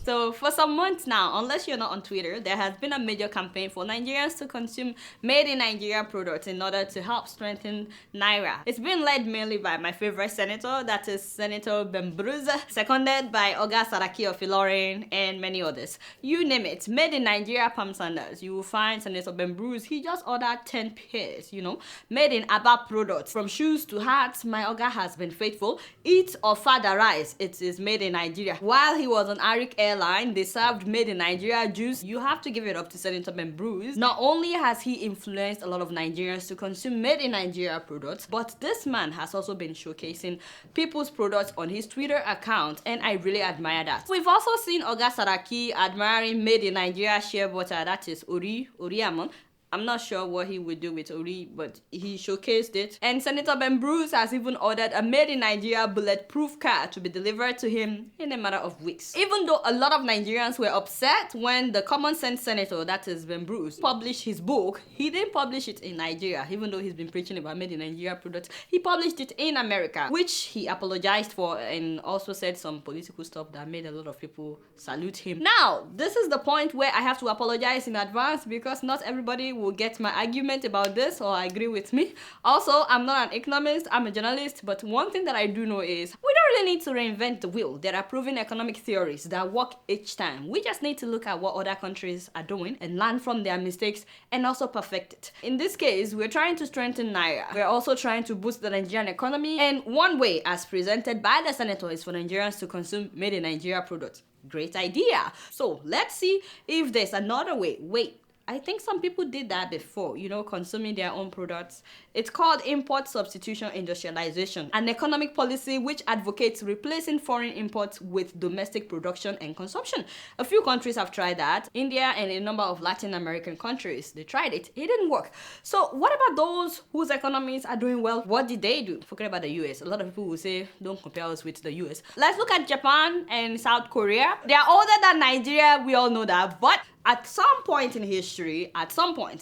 So for some months now, unless you're not on Twitter, there has been a major campaign for Nigerians to consume made in Nigeria products in order to help strengthen Naira. It's been led mainly by my favorite senator, that is Senator Bembruza, seconded by Oga Saraki of Ilorin and many others. You name it, made in Nigeria palm sandals. You will find Senator Bembruza. He just ordered 10 pairs, made in Aba products. From shoes to hats, my Oga has been faithful. Eat or father rice, it is made in Nigeria. While he was on Arik Airline, they served made in Nigeria juice. You have to give it up to Senator Bembruza. Not only has he influenced a lot of Nigerians to consume made in Nigeria products, but this man has also been showcasing people's products on his Twitter account, and I really admire that. We've also seen Oga Saraki admiring made in Nigeria shea butter, that is Oriamon. I'm not sure what he would do with Ori, but he showcased it. And Senator Bembruza has even ordered a made in Nigeria bulletproof car to be delivered to him in a matter of weeks. Even though a lot of Nigerians were upset when the common sense senator, that is Bembruza, published his book, he didn't publish it in Nigeria. Even though he's been preaching about made in Nigeria products, he published it in America, which he apologized for and also said some political stuff that made a lot of people salute him. Now, this is the point where I have to apologize in advance because not everybody will get my argument about this or agree with me. Also, I'm not an economist, I'm a journalist, but one thing that I do know is we don't really need to reinvent the wheel. There are proven economic theories that work each time. We just need to look at what other countries are doing and learn from their mistakes and also perfect it. In this case, we're trying to strengthen Naira. We're also trying to boost the Nigerian economy, and one way, as presented by the senator, is for Nigerians to consume made in Nigeria products. Great idea. So let's see if there's another way. Wait, I think some people did that before, consuming their own products. It's called import substitution industrialization, an economic policy which advocates replacing foreign imports with domestic production and consumption. A few countries have tried that. India and a number of Latin American countries, they tried it. It didn't work. So what about those whose economies are doing well? What did they do? Forget about the US. A lot of people will say, don't compare us with the US. Let's look at Japan and South Korea. They are older than Nigeria, we all know that, but at some point in history,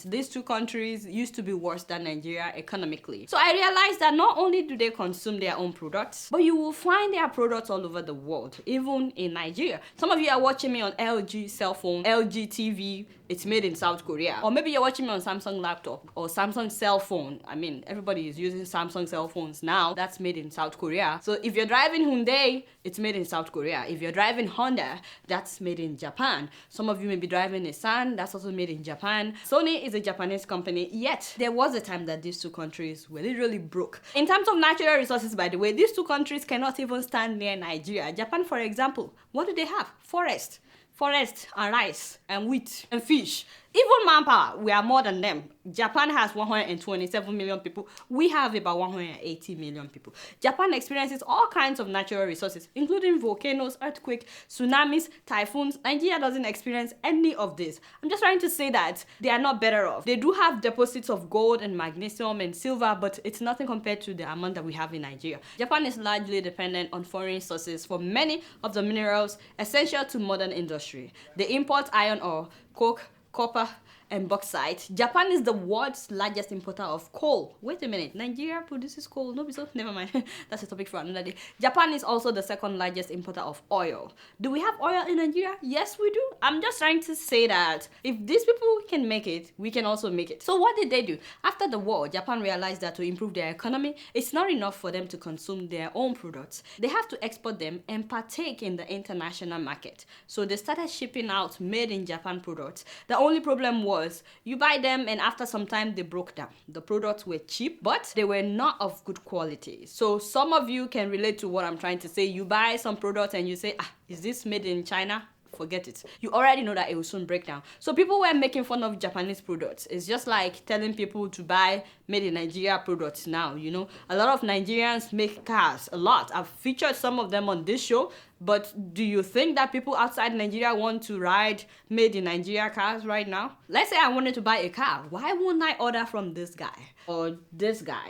these two countries used to be worse than Nigeria economically. So I realized that not only do they consume their own products, but you will find their products all over the world, even in Nigeria. Some of you are watching me on LG cell phone, LG TV, it's made in South Korea. Or maybe you're watching me on Samsung laptop or Samsung cell phone. I mean, everybody is using Samsung cell phones now. That's made in South Korea. So if you're driving Hyundai, it's made in South Korea. If you're driving Honda, that's made in Japan. Some of you may be driving Nissan, that's also made in Japan. Sony is a Japanese company, yet there was a time that these two countries were literally broke. In terms of natural resources, by the way, these two countries cannot even stand near Nigeria. Japan, for example, what do they have? Forest and rice and wheat and fish. Even manpower, we are more than them. Japan has 127 million people. We have about 180 million people. Japan experiences all kinds of natural resources, including volcanoes, earthquakes, tsunamis, typhoons. Nigeria doesn't experience any of this. I'm just trying to say that they are not better off. They do have deposits of gold and magnesium and silver, but it's nothing compared to the amount that we have in Nigeria. Japan is largely dependent on foreign sources for many of the minerals essential to modern industry. They import iron ore, coke, copper, and bauxite. Japan is the world's largest importer of coal. Wait a minute, Nigeria produces coal? No, so never mind. That's a topic for another day. Japan is also the second largest importer of oil. Do we have oil in Nigeria? Yes, we do. I'm just trying to say that if these people can make it, we can also make it. So what did they do? After the war, Japan realized that to improve their economy, it's not enough for them to consume their own products. They have to export them and partake in the international market. So they started shipping out made in Japan products. The only problem was you buy them and after some time they broke down. The products were cheap, but they were not of good quality. So some of you can relate to what I'm trying to say. You buy some products and you say, is this made in China? Forget it. You already know that it will soon break down. So people were making fun of Japanese products. It's just like telling people to buy made in Nigeria products now, A lot of Nigerians make cars, a lot. I've featured some of them on this show, but do you think that people outside Nigeria want to ride made in Nigeria cars right now? Let's say I wanted to buy a car. Why wouldn't I order from this guy? Or this guy?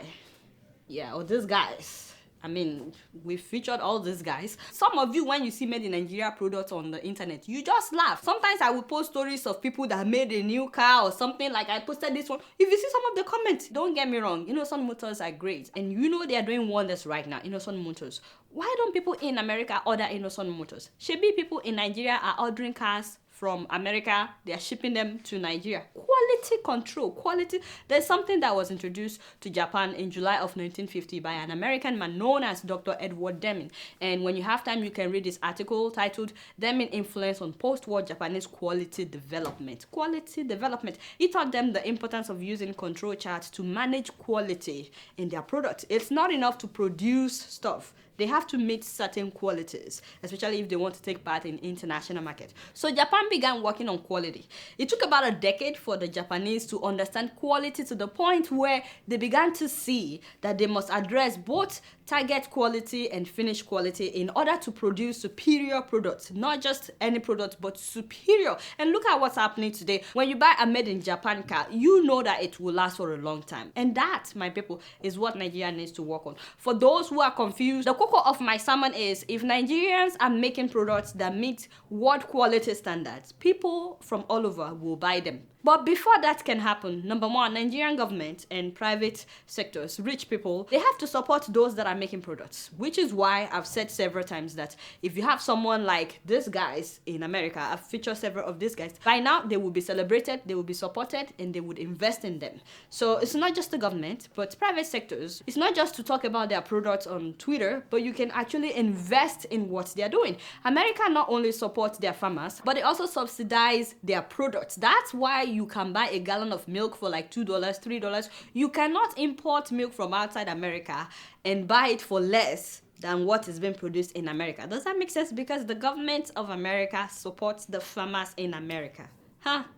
Yeah, or this guys. I mean, we featured all these guys. Some of you, when you see made in Nigeria products on the internet, you just laugh. Sometimes I will post stories of people that made a new car or something, like I posted this one. If you see some of the comments, don't get me wrong, Innoson Motors are great. And they are doing wonders right now, Innoson Motors. Why don't people in America order Innoson Motors? Should people in Nigeria are ordering cars from America, they are shipping them to Nigeria. Quality control, quality. There's something that was introduced to Japan in July of 1950 by an American man known as Dr. Edward Deming. And when you have time, you can read this article titled Deming Influence on Post-War Japanese Quality Development. Quality development. He taught them the importance of using control charts to manage quality in their products. It's not enough to produce stuff. They have to meet certain qualities, especially if they want to take part in international market. So Japan began working on quality. It took about a decade for the Japanese to understand quality to the point where they began to see that they must address both target quality and finished quality in order to produce superior products. Not just any product, but superior. And look at what's happening today. When you buy a made in Japan car, you know that it will last for a long time. And that, my people, is what Nigeria needs to work on. For those who are confused, the core of my sermon is, if Nigerians are making products that meet world quality standards, people from all over will buy them. But before that can happen, number one, Nigerian government and private sectors, rich people, they have to support those that are making products, which is why I've said several times that if you have someone like these guys in America, I've featured several of these guys, by now they will be celebrated, they will be supported, and they would invest in them. So it's not just the government, but private sectors. It's not just to talk about their products on Twitter, but you can actually invest in what they're doing. America not only supports their farmers, but they also subsidize their products. That's why you can buy a gallon of milk for like $2, $3. You cannot import milk from outside America and buy it for less than what is being produced in America. Does that make sense? Because the government of America supports the farmers in America.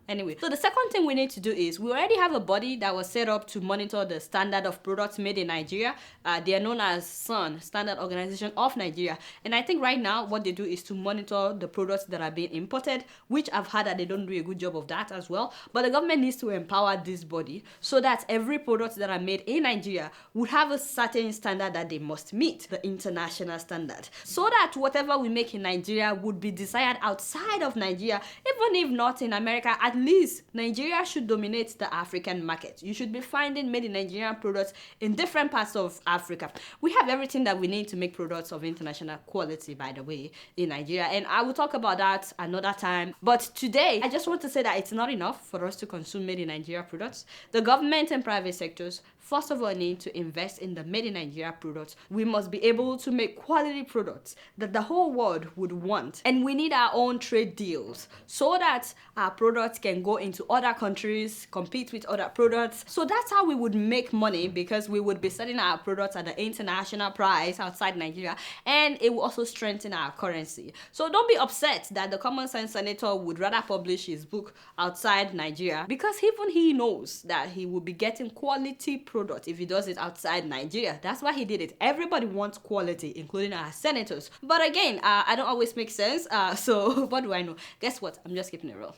Anyway, so the second thing we need to do is, we already have a body that was set up to monitor the standard of products made in Nigeria. They are known as SON, Standard Organization of Nigeria. And I think right now what they do is to monitor the products that are being imported, which I've heard that they don't do a good job of that as well. But the government needs to empower this body so that every product that are made in Nigeria would have a certain standard that they must meet, the international standard. So that whatever we make in Nigeria would be desired outside of Nigeria, even if not in America. At least Nigeria should dominate the African market. You should be finding made in Nigerian products in different parts of Africa. We have everything that we need to make products of international quality, by the way, in Nigeria. And I will talk about that another time. But today, I just want to say that it's not enough for us to consume made in Nigeria products. The government and private sectors, first of all, need to invest in the made in Nigeria products. We must be able to make quality products that the whole world would want. And we need our own trade deals so that our products can go into other countries, compete with other products. So that's how we would make money, because we would be selling our products at the international price outside Nigeria, and it will also strengthen our currency. So don't be upset that the common sense senator would rather publish his book outside Nigeria, because even he knows that he will be getting quality product if he does it outside Nigeria. That's why he did it. Everybody wants quality, including our senators. But again, I don't always make sense. So what do I know? Guess what? I'm just keeping it real.